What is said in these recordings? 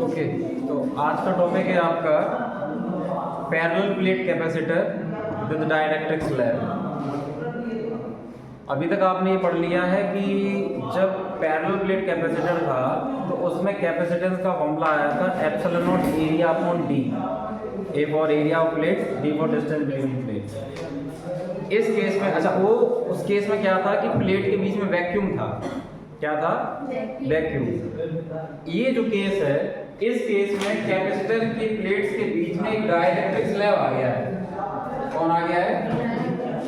Okay, तो आज का टॉपिक है आपका parallel plate capacitor with dielectric slab. अभी तक आपने ये पढ़ लिया है कि जब पैरेलल प्लेट कैपेसिटर था तो उसमें कैपेसिटेंस का फॉर्मूला आया था epsilon naught area upon D, A for area of plate, D for distance between plate. इस केस में अच्छा वो उस केस में क्या था कि प्लेट के बीच में वैक्यूम था। क्या था? वैक्यूम। ये जो केस है, इस केस में कैपेसिटर की प्लेट्स के बीच में एक डाइलेक्ट्रिक स्लैब आ गया है। कौन आ गया है?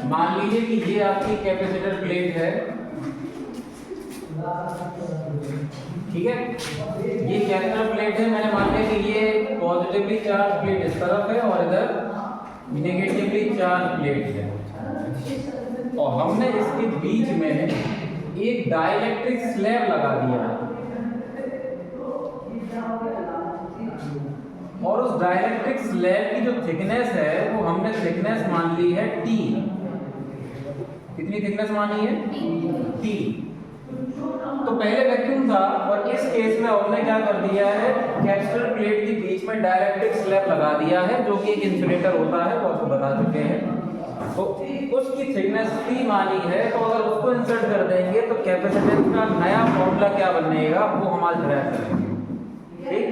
मान लीजिए कि ये आपकी कैपेसिटर प्लेट है, ठीक है। ये कैपेसिटर प्लेट है, मैंने मान लिया कि ये पॉजिटिवली चार्ज प्लेट इस तरफ है और इधर नेगेटिवली चार्ज प्लेट है, और हमने इसके बीच में एक डाइलेक्ट्रिक स्लैब लगा दिया है, और उस डाइलेक्ट्रिक स्लैब की जो थिकनेस है वो हमने थिकनेस मान ली है T। कितनी थिकनेस मानी है? T। तो पहले वैक्यूम था, और इस केस में हमने क्या कर दिया है, कैपेसिटर प्लेट के बीच में डाइलेक्ट्रिक स्लैब लगा दिया है, जो कि एक इंसुलेटर होता है, वो आपको बता चुके हैं। तो उसकी थिकनेस T मानी है, तो अगर उसको इंसर्ट कर देंगे तो कैपेसिटेंस का नया फॉर्मूला क्या बनेगा वो हम आज ड्राइव करेंगे। ठीक,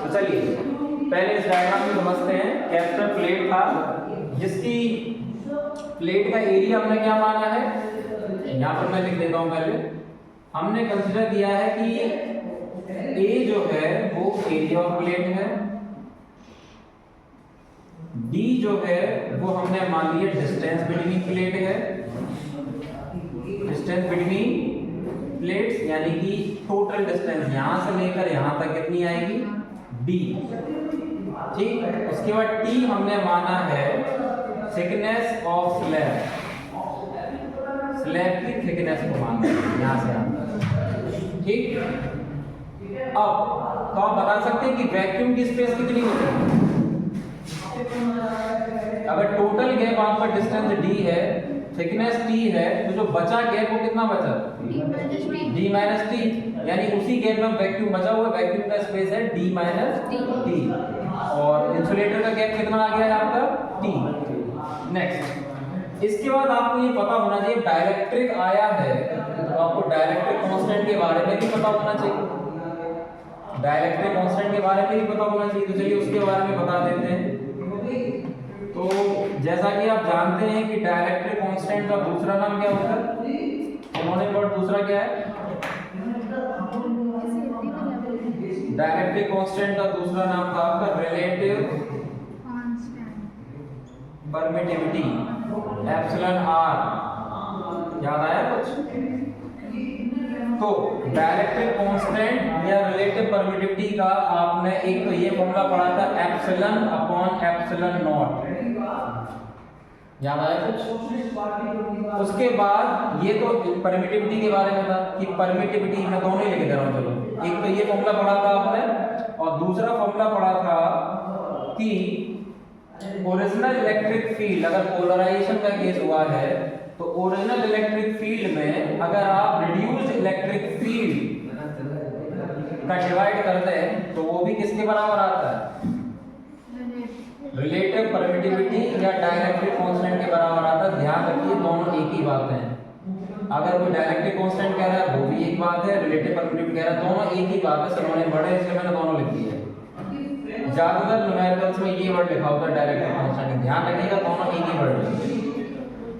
तो चलिए पहले इस डायग्राम में समझते हैं। कैपेसिटर प्लेट था जिसकी प्लेट का एरिया हमने क्या माना है, यहाँ पर मैं लिख देता हूँ। पहले हमने कंसीडर किया है कि A जो है वो एरिया ऑफ प्लेट है, D जो है वो हमने मान लिया डिस्टेंस बिटवीन प्लेट है, डिस्टेंस बिटवीन प्लेट्स यानी कि टोटल डिस्टेंस यहां से लेकर यहां तक कितनी आएगी? D। ठीक, उसके बाद T हमने माना है थिकनेस ऑफ स्लैब, स्लैब की थिकनेस को माना है यहां से यहां तक। ठीक, अब तो आप बता सकते हैं कि वैक्यूम की स्पेस कितनी होती है। अगर टोटल गैप आपका डिस्टेंस D है, थिकनेस T है, तो जो बचा गैप वो कितना बचा? D माइनस T, यानी उसी गैप में वैक्यूम बचा हुआ, वैक्यूम का स्पेस है D माइनस T, और इंसुलेटर का गैप कितना आ गया है आपका? T। नेक्स्ट, इसके बाद आपको ये पता होना चाहिए डाइलेक्ट्रिक आया है तो आपको डाइलेक्ट्रिक कांस्टेंट के बारे में भी पता होना चाहिए। डाइलेक्ट्रिक कांस्टेंट के बारे में भी पता होना चाहिए, तो चलिए उसके बारे में बता देते हैं। तो जैसा कि आप जानते हैं कि डाइलेक्ट्रिक कांस्टेंट का दूसरा नाम क्या होता है? उन्होंने वर्ड दूसरा क्या है? डाइलेक्ट्रिक कांस्टेंट का दूसरा नाम था आपका रिलेटिव परमिटिविटी, एप्सिलॉन R। याद आया कुछ? तो डाइलेक्ट्रिक कांस्टेंट या रिलेटिव परमिटिविटी का आपने एक तो ये फॉर्मूला पढ़ा था एप्सिलॉन अपॉन एप्सिलॉन नॉट। याद आया कुछ? उसके बाद ये तो परमिटिविटी के बारे में था कि परमिटिविटी में दोनों ही लिख दे रहा हूं। चलो, एक तो ये फॉर्मूला पढ़ा था आपने, और दूसरा फॉर्मूला पढ़ा था कि ओरिजिनल इलेक्ट्रिक फील्ड, अगर पोलराइजेशन का केस हुआ है तो ओरिजिनल इलेक्ट्रिक फील्ड में अगर आप रिड्यूस्ड इलेक्ट्रिक फील्ड का डिवाइड करते हैं तो वो भी किसके बराबर आता है? रिलेटिव परमिटिविटी या डाइलेक्ट्रिक कांस्टेंट के बराबर आता है। ध्यान रखिए दोनों एक ही बात है। अगर कोई डाइलेक्ट्रिक कांस्टेंट कह रहा है वो भी एक बात है, रिलेटिव परमिटिविटी कह रहा है, दोनों एक ही बात है। सर उन्होंने बड़े इसलिए मैंने दोनों लिख दिए। ज्यादातर न्यूमेरिकल्स में ये वर्ड लिखा होता है डाइलेक्ट्रिक कांस्टेंट, ध्यान रखिएगा दोनों एक ही वर्ड है।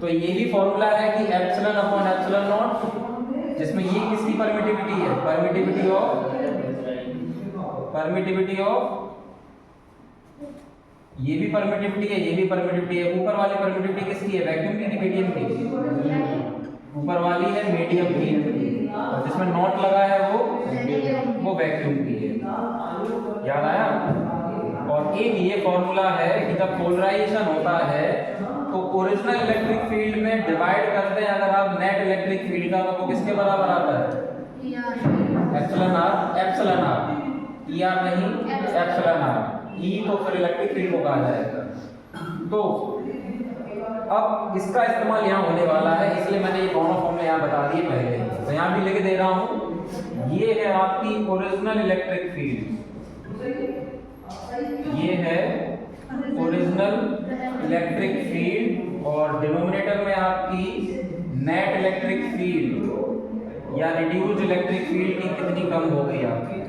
तो ये भी फॉर्मूला है कि एप्सिलॉन अपॉन एप्सिलॉन नॉट, जिसमें ये किसकी परमिटिविटी है? परमिटिविटी ऑफ ये भी परमिटिविटी है, ये भी परमिटिविटी है। ऊपर वाली परमिटिविटी किसकी है? वैक्यूम की कि मीडियम की? ऊपर वाली है मीडियम की, और जिसमें नॉट लगा है वो वैक्यूम की है। याद आया? और एक ये फॉर्मूला है कि जब पोलराइजेशन होता है तो ओरिजिनल इलेक्ट्रिक फील्ड में डिवाइड करते हैं अगर आप नेट इलेक्ट्रिक फील्ड का, तो वो किसके बराबर आता है? Epsilon R। Epsilon R, ER नहीं, एप्सिलॉन R। E तो फिर इलेक्ट्रिक फील्ड को कहा जाएगा। तो अब इसका इस्तेमाल यहाँ होने वाला है, इसलिए मैंने ये दोनों फॉर्मूले यहाँ बता दिए पहले ही। तो यहाँ भी लिख दे रहा हूँ, ये है आपकी ओरिजिनल इलेक्ट्रिक फील्ड, ये है ओरिजिनल इलेक्ट्रिक फील्ड, और डिनोमिनेटर में आपकी नेट इलेक्ट्रिक फील्ड या रिड्यूस्ड इलेक्ट्रिक फील्ड की कितनी कम हो गई आपकी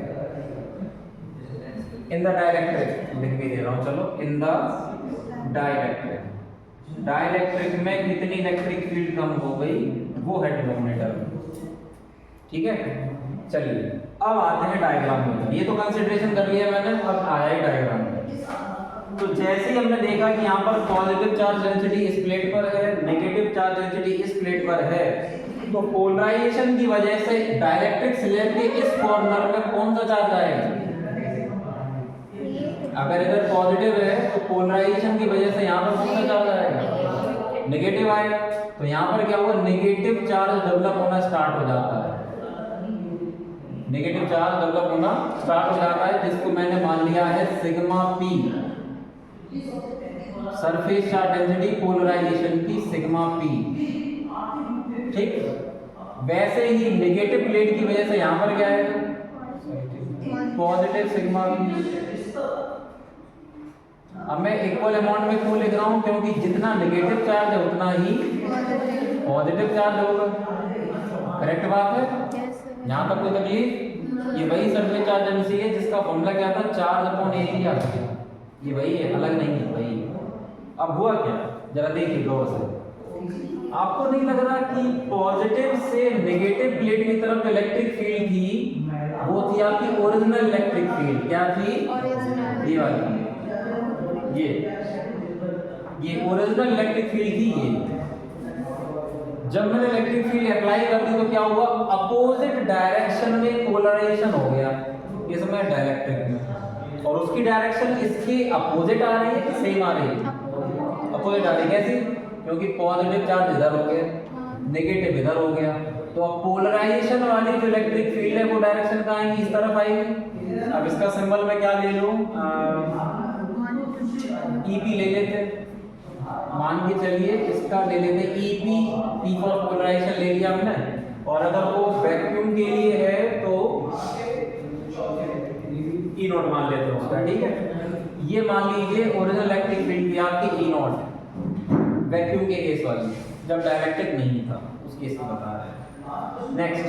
इन द डाइलेक्ट्रिक, लिख भी दे रहा हूँ। चलो, इन द डाइलेक्ट्रिक, डाइलेक्ट्रिक में कितनी इलेक्ट्रिक फील्ड कम हो गई, वो है डिनोमिनेटर। ठीक है, चलिए अब आते हैं डायग्राम में। ये तो कंसीडरेशन कर लिया मैंने, अब आया है डायग्राम में। तो जैसे ही हमने देखा कि यहाँ पर पॉजिटिव चार्ज डेंसिटी इस प्लेट पर है, नेगेटिव चार्ज डेंसिटी इस प्लेट पर है, तो पोलराइजेशन की वजह से डाइलेक्ट्रिक स्लैब के इस कॉर्नर में कौन सा चार्ज आएगा? अगर इधर पॉजिटिव है तो पोलराइजेशन की वजह से यहाँ पर कौन सा चार्ज आएगा? नेगेटिव आएगा। तो यहाँ पर क्या हुआ, नेगेटिव चार्ज डेवलप होना स्टार्ट हो जाता है, नेगेटिव चार्ज डेवलप होना स्टार्ट हो जाता है, जिसको मैंने मान लिया है sigma p, surface charge density polarisation की सिग्मा पी। ठीक, वैसे ही नेगेटिव प्लेट की वजह से यहाँ पर क्या है, पॉजिटिव सिग्मा पी। अब मैं इक्वल अमाउंट में क्यों लिख रहा हूँ, क्योंकि जितना नेगेटिव चार्ज है उतना ही पॉजिटिव चार्ज होगा। करेक्ट बात है, यहाँ तक कोई तकलीफ? ये वही सरफेस चार्ज डेंसिटी है जिसका फॉर्मूला क्या था, चार्ज अपॉन एरिया। ये वही है, अलग नहीं है, वही है। अब हुआ क्या, जरा देखिए गौर से। आपको नहीं लग रहा कि पॉजिटिव से नेगेटिव प्लेट की तरफ इलेक्ट्रिक फील्ड थी, वो थी आपकी ओरिजिनल इलेक्ट्रिक फील्ड। क्या थी? ये वाली, ये ओरिजिनल इलेक्ट्रिक फील्ड थी। ये जब मैंने इलेक्ट्रिक फील्ड अप्लाई कर दी तो क्या हुआ, अपोजिट डायरेक्शन में पोलराइजेशन हो गया इसमें डाइलेक्ट्रिक में, और उसकी डायरेक्शन इसके अपोजिट आ रही है, सेम आ रही है, अपोजिट आ रही है। कैसे? क्योंकि पॉजिटिव चार्ज इधर हो गया, नेगेटिव इधर हो गया, तो अब पोलराइजेशन वाली जो इलेक्ट्रिक फील्ड है वो डायरेक्शन कहाँ आएगी, इस तरफ आएगी। अब इसका सिंबल मैं क्या ले लूँ, ईपी ले लेते, मान के चलिए इसका ले लेते ईपी, पी फॉर पोलराइजेशन ले लिया हमने। और अगर वो वैक्यूम के लिए है तो ई नॉट मान लेते हैं उसका। ठीक है, ये मान लीजिए ओरिजिनल इलेक्ट्रिक फील्ड थी आपकी ई नॉट, वैक्यूम के केस वाली, जब डाइलेक्ट्रिक नहीं था उस केस में बता रहे हैं। नेक्स्ट,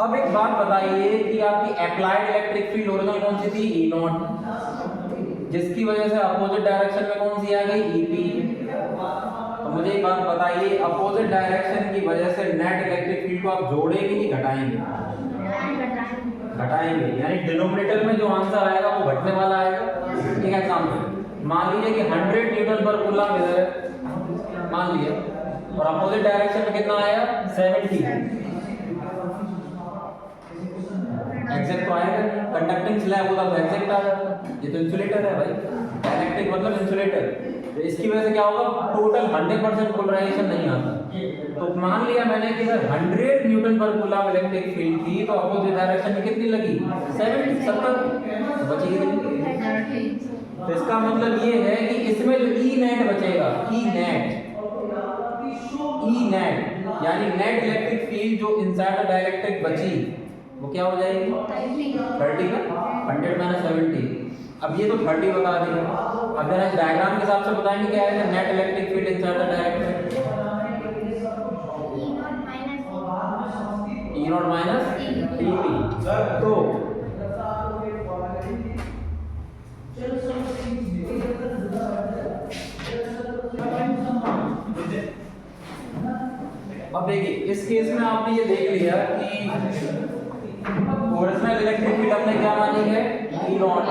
अब एक बात बताइए कि आपकी अप्लाइड इलेक्ट्रिक फील्ड ओरिजिनल कौन सी थी, ई नॉट, जिसकी वजह से अपोजिट डायरेक्शन में कौन सी आ गई, ईपी। तो मुझे एक बात बताइए, अपोजिट डायरेक्शन की वजह से नेट इलेक्ट्रिक फील्ड को आप जोड़ेंगे कि घटाएंगे? घटाएंगे, यानी डिनोमिनेटर में जो आंसर आएगा वो घटने वाला आएगा। एक एग्जांपल मान लीजिए कि 100 न्यूटन पर कूलम इधर है, मान लिया, और अपोजिट डायरेक्शन में कितना आया, 70। एग्जैक्ट तो आएगा, कंडक्टिंग स्लैब होता तो एग्जैक्ट आ जाता। ये तो इंसुलेटर है भाई, डाइलेक्ट्रिक मतलब इंसुलेटर, तो इसकी वजह से क्या होगा, टोटल 100% पोलराइजेशन नहीं आता। तो मान लिया मैंने कि 100 न्यूटन पर कूलम इलेक्ट्रिक फील्ड थी, तो अपोजिट डायरेक्शन में कितनी लगी, 70 बची कितनी। तो इसका मतलब ये है कि इसमें जो ई नेट बचेगा, ई नेट यानी नेट इलेक्ट्रिक फील्ड जो इनसाइड द डाइलेक्ट्रिक बची वो क्या हो जाएगी, 30 का 100 माइनस 70। अब ये तो 30 बता दी, अब जरा इस डायग्राम के हिसाब से बताएंगे क्या है net electric field inside the dielectric, E not minus EP. तो अब देखिए इस केस में आपने ये देख लिया कि ओरिजिनल इलेक्ट्रिक फील्ड हमने क्या मानी है, ई नॉट,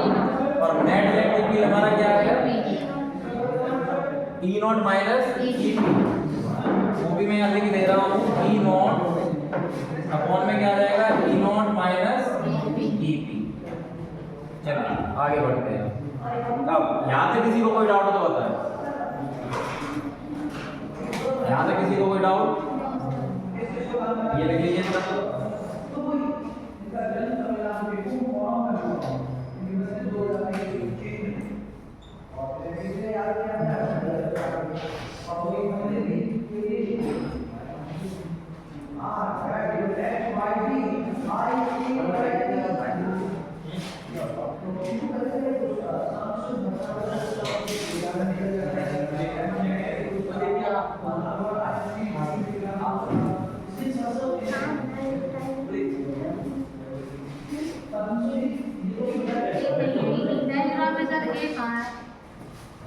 और नेट इलेक्ट्रिक फील्ड हमारा क्या है, ई नॉट माइनस ईपी। वो भी मैं यहाँ लिख दे रहा हूँ, ई नॉट अपॉन में क्या आ जाएगा, ई नॉट माइनस ईपी। चलिए आगे बढ़ते हैं। अब यहाँ से किसी को कोई डाउट तो बताए, यहाँ से किसी को कोई डाउट, ये लिख लीजिए सब।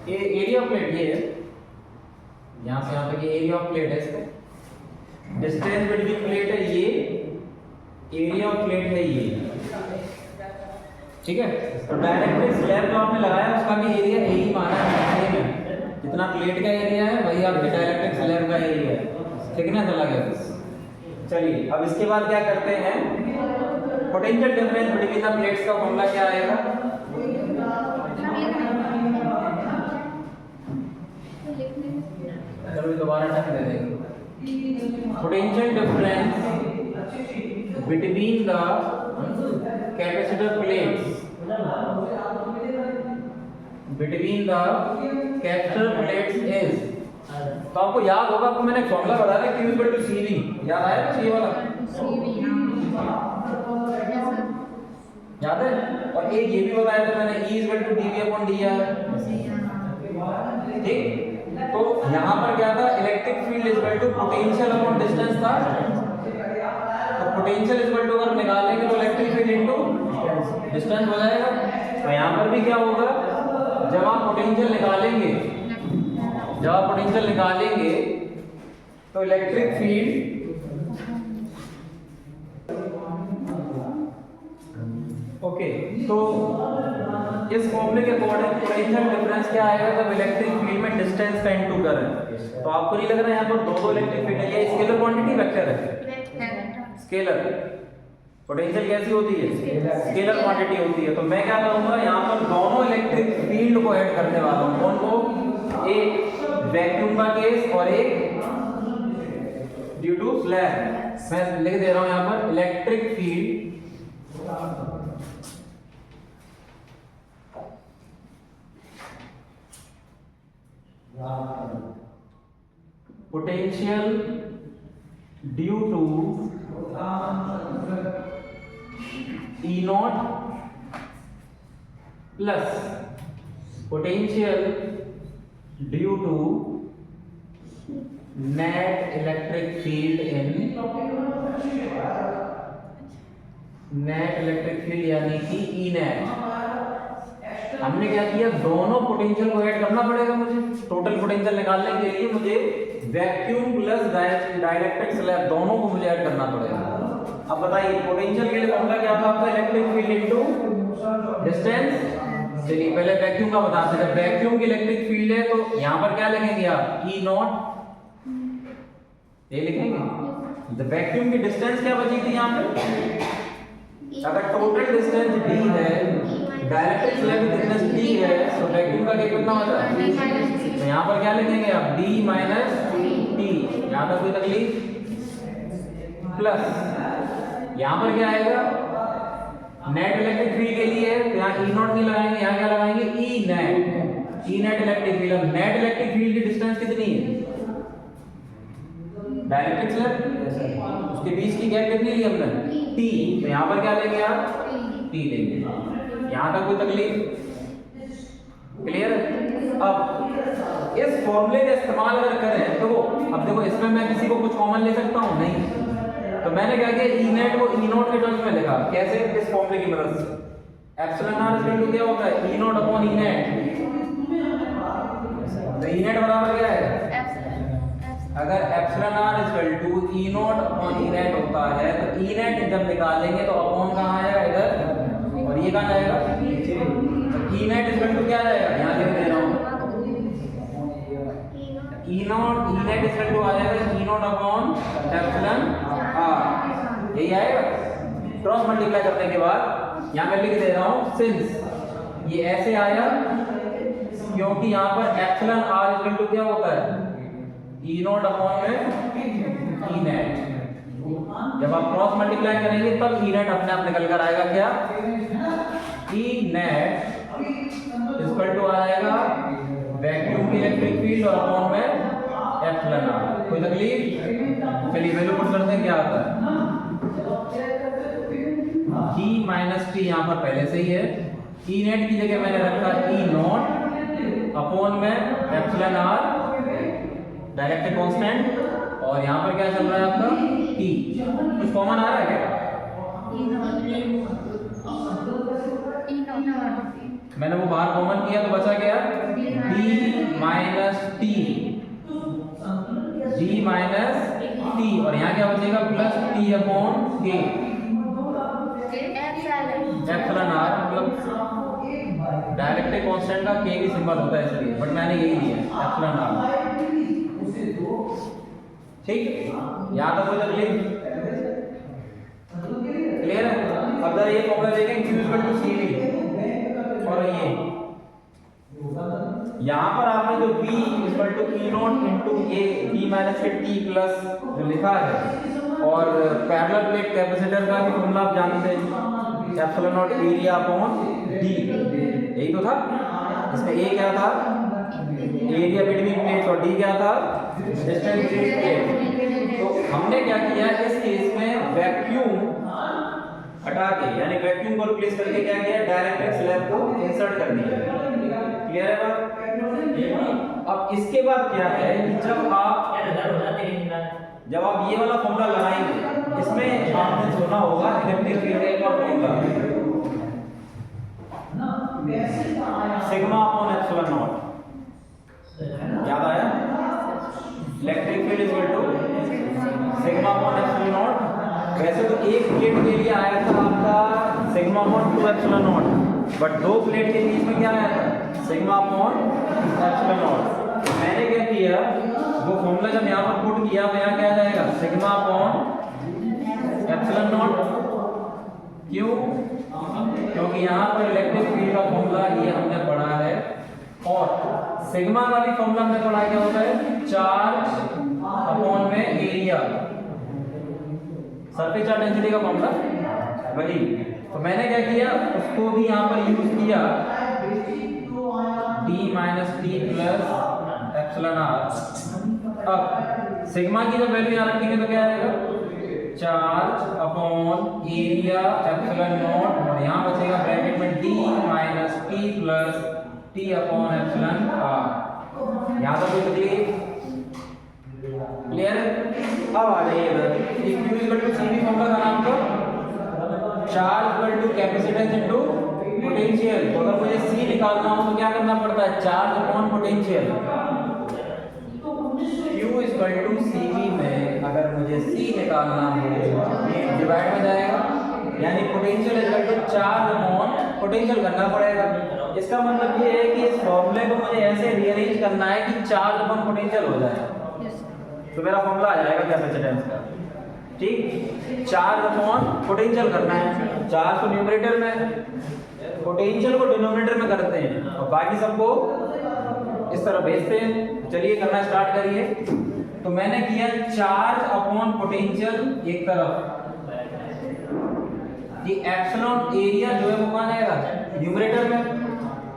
ये एरिया ऑफ प्लेट ये है, यहाँ से यहाँ तक ये एरिया ऑफ प्लेट है, इसका डिस्टेंस बिटवीन प्लेट है ये, एरिया ऑफ प्लेट है ये, ठीक है। तो डायरेक्ट स्लैब जो आपने लगाया उसका भी एरिया यही माना है, जितना प्लेट का एरिया है वही आपके डायरेक्ट स्लैब का एरिया है, थिकनेस अलग है बस। चलिए अब इसके बाद क्या करते हैं, potential difference between the plates का फॉर्मूला क्या आएगा? चलो दोबारा टाइम दे देंगे। Potential difference between the capacitor plates, between the capacitor plates is, तो आपको याद होगा, आपको मैंने फॉर्मूला बताया था Q = CV, याद आया ना ये वाला? याद है? और एक ये भी बताया था मैंने E = dV/dr, ठीक। तो यहाँ पर क्या था, electric field potential upon distance था, तो पोटेंशियल अगर निकालेंगे तो इलेक्ट्रिक फील्ड इनटू डिस्टेंस हो जाएगा। तो यहाँ पर भी क्या होगा, जब आप पोटेंशियल निकालेंगे तो इलेक्ट्रिक फील्ड ओके, तो इस फॉर्मूले के अकॉर्डिंग पोटेंशियल डिफरेंस क्या आएगा, जब इलेक्ट्रिक फील्ड में डिस्टेंस का इनटू करंट। तो आपको नहीं लग रहा है यहाँ पर दो इलेक्ट्रिक फील्ड है, ये स्केलर क्वांटिटी वेक्टर है, स्केलर पोटेंशियल कैसी होती है, स्केलर क्वांटिटी होती है। तो मैं क्या करूंगा, यहाँ पर दोनों इलेक्ट्रिक फील्ड को ऐड करने वाला हूँ, कौन को, एक वैक्यूम का केस और एक ड्यू टू स्लैब। मैं लिख दे रहा हूँ यहाँ पर electric field potential due to E0 plus potential due to net electric field in net electric field यानी कि E नेट। हमने क्या किया, दोनों पोटेंशियल को ऐड करना पड़ेगा मुझे, टोटल पोटेंशियल निकालने के लिए मुझे वैक्यूम प्लस डाइलेक्ट्रिक स्लैब दोनों को मुझे ऐड करना पड़ेगा। अब बताइए पोटेंशियल के लिए फॉर्मूला क्या था आपका, इलेक्ट्रिक फील्ड इनटू डिस्टेंस। चलिए पहले वैक्यूम का बताते हैं, जब वैक्यूम की इलेक्ट्रिक फील्ड है तो यहां पर क्या लिखेंगे आप, E0, ये लिखेंगे। जब वैक्यूम की डिस्टेंस क्या बची थी यहां पे, अगर टोटल डिस्टेंस d है, डायरेक्ट स्लैब की थिकनेस d है, तो वैक्यूम का कितना होता है, तो यहां पर क्या लिखेंगे आप, d - t, यहां तक कोई तकलीफ, प्लस यहां पर क्या आएगा, नेट इलेक्ट्रिक फील्ड के लिए तो यहां E0 नहीं लगाएंगे, यहां क्या लगाएंगे, E net electric field. Net electric field की डिस्टेंस कितनी है, डायरेक्ट स्लैब, उसके बीच की गैप कितनी ली हमने, t, तो यहां पर क्या लेंगे आप, t लेंगे। यहां तक कोई तकलीफ, क्लियर है? अब इस फॉर्मूले का इस्तेमाल अगर करें तो अब देखो इसमें मैं किसी को कुछ कॉमन ले सकता हूं, नहीं, तो मैंने क्या किया, E नेट को E0 के टर्म्स में लिखा, कैसे, इस फॉर्मूले की मदद से। एप्सिलॉन r इक्वल टू क्या होता है, E0 अपॉन E नेट, तो E नेट बराबर क्या है, अगर epsilon r equal to E0 upon E net होता है तो E नेट जब निकालेंगे तो अपॉन कहां आएगा, इधर, और ये कहां जाएगा, E नेट इक्वल टू क्या आएगा, यहां लिख दे रहा हूं, E0 E net equal to आ जाएगा E0 अपॉन एप्सिलॉन r, यही आएगा। क्रॉस मल्टीप्लाई करने के बाद यहां मैं लिख दे रहा हूं, सिंस ये ऐसे आया क्योंकि यहां पर एप्सिलॉन r इक्वल टू क्या होता है, E0 अपॉन में E नेट। जब आप क्रॉस मल्टीप्लाई करेंगे तब E नेट अपने आप निकल कर आएगा, क्या, E नेट इक्वल टू आ जाएगा वैक्यूम की इलेक्ट्रिक फील्ड और अपॉन में एप्सिलॉन r। कोई तकलीफ, चलिए वैल्यू पुट करते हैं, क्या आता है, E - t यहां पर पहले से ही है, E नेट की जगह मैंने रखा E0 अपॉन में एप्सिलॉन r, डायरेक्ट कांस्टेंट, और यहां पर क्या चल रहा है आपका, t, कुछ कॉमन आ रहा है क्या, मैंने वो बाहर कॉमन किया तो बचा क्या, d minus T, d minus T, और यहाँ क्या बचेगा प्लस टी अपॉन के एप्सिलॉन आर, मतलब डायरेक्ट कांस्टेंट का के भी सिंबल होता है इसलिए, बट मैंने यही लिया एप्सिलॉन आर। ठीक, यहाँ तक मुझे क्लियर है। अब जरा ये फॉर्मूला देखें q equal to c v, और ये यहाँ पर आपने जो b equal to e naught into a b minus के टी प्लस जो लिखा है, और पैरेलल प्लेट कैपेसिटर का भी फॉर्मूला आप जानते हैं epsilon naught area upon D, यही तो था। इसमें a क्या था, एरिया बिटवीन प्लेट्स, और d क्या था, डिस्टेंस बिटवीन प्लेट्स। तो हमने क्या किया इस केस में वैक्यूम हटा के, यानी वैक्यूम को रिप्लेस करके क्या किया, डायरेक्ट स्लैब को इंसर्ट कर दिया। क्लियर है बात। अब इसके बाद क्या है कि जब आप ये वाला फॉर्मूला लगाएंगे, इसमें आपने सुना होगा इलेक्ट्रिक फील्ड का formula sigma upon epsilon naught, याद आया। Electric field equal to sigma upon epsilon naught. वैसे तो एक प्लेट के लिए आया था आपका sigma upon 2 epsilon naught, but दो प्लेट के बीच में क्या आया था, सिग्मा अपॉन एप्सिलॉन नॉट। मैंने क्या किया, वो फॉर्मूला जब यहाँ पर पुट किया तो यहाँ क्या आ जाएगा, सिग्मा अपॉन एप्सिलॉन नॉट। क्यों, क्योंकि यहाँ पर इलेक्ट्रिक फील्ड का फॉर्मूला ये हमने पढ़ा है, और सिग्मा का भी फॉर्मूला हमने पढ़ा क्या होता है, चार्ज अपॉन में एरिया, सरफेस चार्ज डेंसिटी का फॉर्मूला वही। तो मैंने क्या किया, उसको भी यहाँ पर यूज किया, d minus t plus epsilon r. अब सिग्मा की जब वैल्यू यहाँ रखेंगे तो क्या आएगा, charge upon area epsilon naught, और यहाँ बचेगा ब्रैकेट में d minus t plus t upon epsilon r. यहाँ तक कोई तकलीफ, क्लियर है। अब आ जाइए इधर, q equal to c v formula का नाम तो charge equal to capacitance into potential. तो अगर मुझे c निकालना हो तो क्या करना पड़ता है, charge upon potential. q equal to c v में अगर मुझे c निकालना हो, ये डिवाइड में जाएगा, यानी potential equal to charge upon potential करना पड़ेगा। इसका मतलब ये है कि इस फॉर्मूले को मुझे ऐसे रीअरेंज करना है कि चार्ज अपॉन पोटेंशियल हो जाए, तो मेरा फॉर्मूला आ जाएगा कैपेसिटेंस का। ठीक, चार्ज अपॉन पोटेंशियल करना है, चार्ज को न्यूमरेटर में, पोटेंशियल को डिनोमिनेटर में करते हैं, और बाकी सबको इस तरह भेजते हैं। चलिए करना स्टार्ट करिए। तो मैंने किया चार्ज अपॉन पोटेंशियल एक तरफ, ये एप्सिलॉन एरिया जो है वो कहाँ जाएगा, न्यूमरेटर में,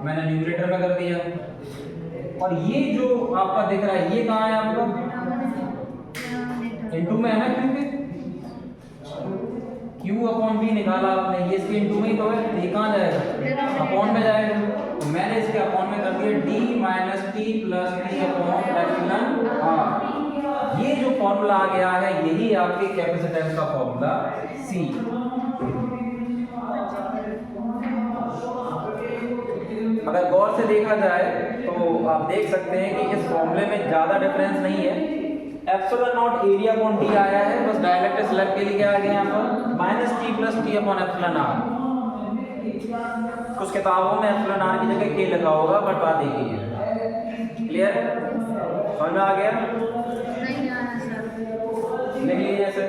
मैंने न्यूमरेटर में कर दिया। और ये जो आपका दिख रहा है ये कहाँ है आपका, इनटू में है ना, क्योंकि q अपॉन v निकाला आपने, ये इसके इनटू में ही तो है, ये कहाँ जाएगा, अपॉन में जाएगा। तो मैंने इसके अपॉन में कर दिया d minus t plus t upon epsilon r. ये जो फॉर्मूला आ गया है यही आपके कैपेसिटेंस का फॉर्मूला c। अगर गौर से देखा जाए तो आप देख सकते हैं कि इस फॉर्मूले में ज्यादा डिफरेंस नहीं है। Epsilon naught area upon D आया है, बस डाइलेक्ट्रिक स्लैब के लिए क्या आ गया यहाँ पर, minus t plus t upon epsilon r. कुछ किताबों में एप्सिलॉन आर की जगह के लिखा होगा, बट बात एक ही है। क्लियर, समझ में आ गया, लिख लीजिए ऐसे।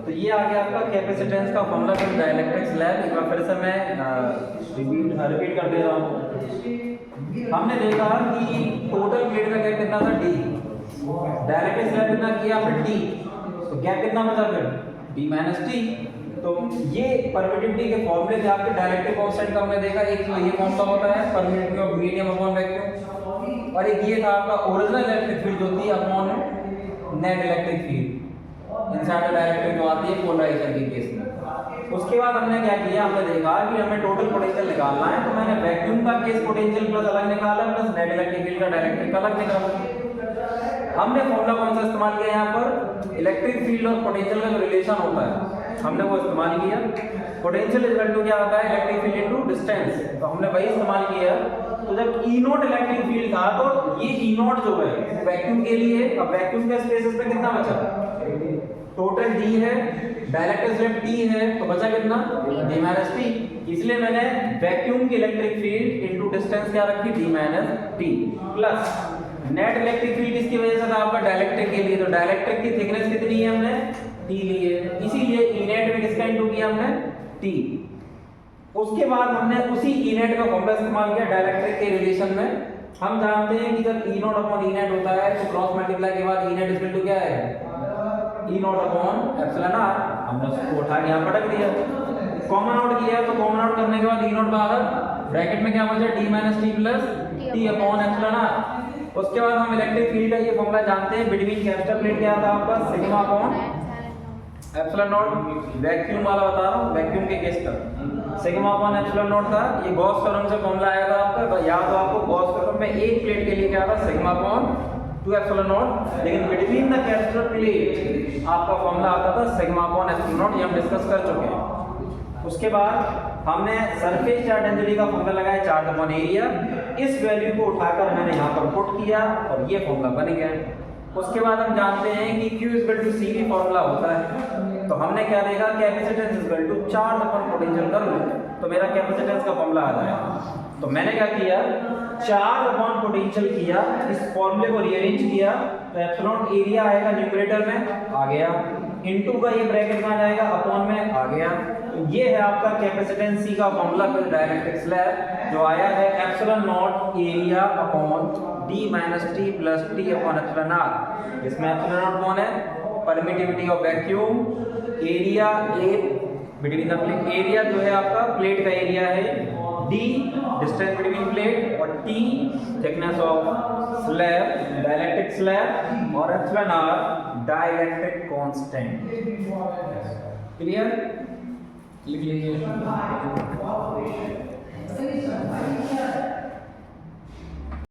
तो ये आ गया आपका कैपेसिटेंस का फॉर्मूला फॉर डाइलेक्ट्रिक स्लैब। एक बार फिर से मैं रिपीट कर दे रहा हूँ। हमने देखा कि टोटल प्लेट का गैप कितना था, d, डाइलेक्ट्रिक स्लैब कितना किया आपने, d, तो गैप कितना बचा फिर, d माइनस टी। तो ये परमिटिविटी के फॉर्मूले थे आपके डाइलेक्ट्रिक कांस्टेंट का। हमने देखा एक तो ये फॉर्मूला होता है permittivity of medium upon vacuum, और एक ये था आपका ओरिजिनल इलेक्ट्रिक फील्ड जो थी upon net electric field inside dielectric जो आती है पोलराइजेशन के केस में। उसके बाद हमने क्या किया, हमने देखा कि हमें टोटल पोटेंशियल निकालना है, तो मैंने वैक्यूम का केस पोटेंशियल प्लस अलग निकाला, प्लस नेट इलेक्ट्रिक फील्ड का डायरेक्ट्रिक अलग निकाला। हमने फॉर्मूला कौन सा इस्तेमाल किया यहाँ पर, इलेक्ट्रिक फील्ड और पोटेंशियल का जो रिलेशन होता है हमने वो इस्तेमाल किया। पोटेंशियल इक्वल टू क्या होता है, इलेक्ट्रिक फील्ड इनटू डिस्टेंस, तो हमने वही इस्तेमाल किया। तो जब ई नॉट इलेक्ट्रिक फील्ड था तो ये ई नॉट जो है वैक्यूम के लिए, अब वैक्यूम के स्पेसेस में कितना बचा, टोटल डी है, डायरेक्ट स्लैब टी है, तो बचा कितना, डी माइनस टी। इसलिए मैंने वैक्यूम की इलेक्ट्रिक फील्ड इनटू डिस्टेंस क्या रखी, D minus t, plus net electric field किसकी वजह से था, आपका डायलेक्ट्रिक के लिए, तो डायलेक्ट्रिक की थिकनेस कितनी है, हमने टी ली है, इसीलिए ई नेट में किसका इनटू किया हमने, टी। उसके बाद हमने उसी ई नेट का फॉर्मूला इस्तेमाल किया डायलेक्ट्रिक के रिलेशन में। हम जानते हैं कि जब ई नॉट अपॉन ई नेट होता है तो क्रॉस मल्टीप्लाई के बाद ई नेट इक्वल टू क्या है, ई नॉट अपॉन एप्सिलॉन आर। हमने उसको उठा के यहाँ पटक दिया, कॉमन आउट किया, तो कॉमन आउट करने के बाद ई नॉट बाहर, ब्रैकेट में क्या बचा, d minus t plus t upon epsilon r. उसके बाद हम इलेक्ट्रिक फील्ड का ये फॉर्मूला जानते हैं, बिटवीन कैपिटल प्लेट क्या था आपका, sigma upon epsilon not. Vacuum वाला बता रहा हूँ, वैक्यूम के केस का सिग्मा अपॉन एप्सिलॉन नॉट था। ये गॉस थ्योरम से फॉर्मूला आया था आपका, याद हो आपको, गॉस थ्योरम में एक प्लेट के लिए क्या था, सिग्मा अपॉन 2 एप्सिलॉन नॉट, लेकिन बिटवीन द कैपिटल प्लेट आपका फॉर्मूला आता था सिग्मा अपॉन एप्सिलॉन नॉट, ये हम डिस्कस कर चुके हैं। उसके बाद हमने सरफेस चार्ज डेंसिटी का फॉर्मूला लगाया, चार्ज अपॉन एरिया। इस वैल्यू को उठाकर मैंने यहाँ पर पुट किया और ये फॉर्मूला बन गया। उसके बाद हम जानते हैं कि Q इक्वल टू C भी फॉर्मूला होता है, तो हमने क्या देखा, capacitance equal to charge upon potential कर लूं तो मेरा कैपेसिटेंस का फॉर्मूला आ जाएगा। तो मैंने क्या किया, चार्ज अपॉन पोटेंशियल किया, इस फॉर्मूले को रीअरेंज किया, तो एप्सिलॉन एरिया आएगा न्यूमरेटर में, आ गया, इनटू का ये ब्रैकेट में आ जाएगा, अपॉन में आ गया। तो ये है आपका कैपेसिटेंस C का फॉर्मूला फॉर डायलेक्ट्रिक स्लैब, जो आया है epsilon naught area upon d minus t plus t upon epsilon r. इसमें एप्सिलॉन नॉट कौन है, permittivity of vacuum, area A between the plate, area जो है आपका प्लेट का एरिया है, डी डिस्टेंस बिटवीन प्लेट, और t thickness of slab dielectric slab, और epsilon r dielectric constant. Clear, लिख लीजिए।